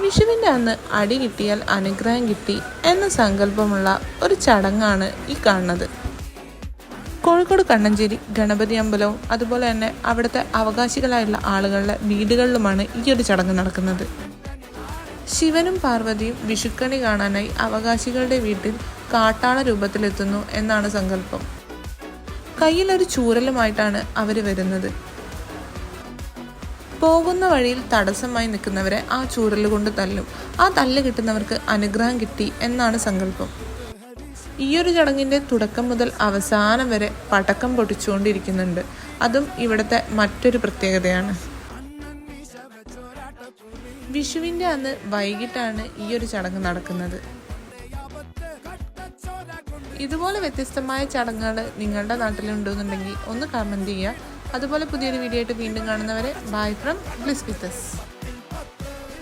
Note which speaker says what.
Speaker 1: വിഷുവിൻ്റെ അന്ന് അടി കിട്ടിയാൽ അനുഗ്രഹം കിട്ടി എന്ന സങ്കല്പമുള്ള ഒരു ചടങ്ങാണ് ഈ കാണുന്നത്. കോഴിക്കോട് കണ്ണഞ്ചേരി ഗണപതി അമ്പലവും അതുപോലെ തന്നെ അവിടുത്തെ അവകാശികളായുള്ള ആളുകളുടെ വീടുകളിലുമാണ് ഈ ഒരു ചടങ്ങ് നടക്കുന്നത്. ശിവനും പാർവതിയും വിഷുക്കണി കാണാനായി അവകാശികളുടെ വീട്ടിൽ കാട്ടാള രൂപത്തിലെത്തുന്നു എന്നാണ് സങ്കല്പം. കയ്യിലൊരു ചൂരലുമായിട്ടാണ് അവർ വരുന്നത്. പോകുന്ന വഴിയിൽ തടസ്സമായി നിൽക്കുന്നവരെ ആ ചൂരൽ കൊണ്ട് തല്ലും. ആ തല്ല് കിട്ടുന്നവർക്ക് അനുഗ്രഹം കിട്ടി എന്നാണ് സങ്കല്പം. ഈയൊരു ചടങ്ങിൻ്റെ തുടക്കം മുതൽ അവസാനം വരെ പടക്കം പൊട്ടിച്ചുകൊണ്ടിരിക്കുന്നുണ്ട്. അതും ഇവിടുത്തെ മറ്റൊരു പ്രത്യേകതയാണ്. വിഷുവിൻ്റെ അന്ന് വൈകിട്ടാണ് ഈ ഒരു ചടങ്ങ് നടക്കുന്നത്. ഇതുപോലെ വ്യത്യസ്തമായ ചടങ്ങുകൾ നിങ്ങളുടെ നാട്ടിലുണ്ടെന്നുണ്ടെങ്കിൽ ഒന്ന് കമൻറ്റ് ചെയ്യുക. അതുപോലെ പുതിയൊരു വീഡിയോ ആയിട്ട് വീണ്ടും കാണുന്നവരെ bye from Bliss with us.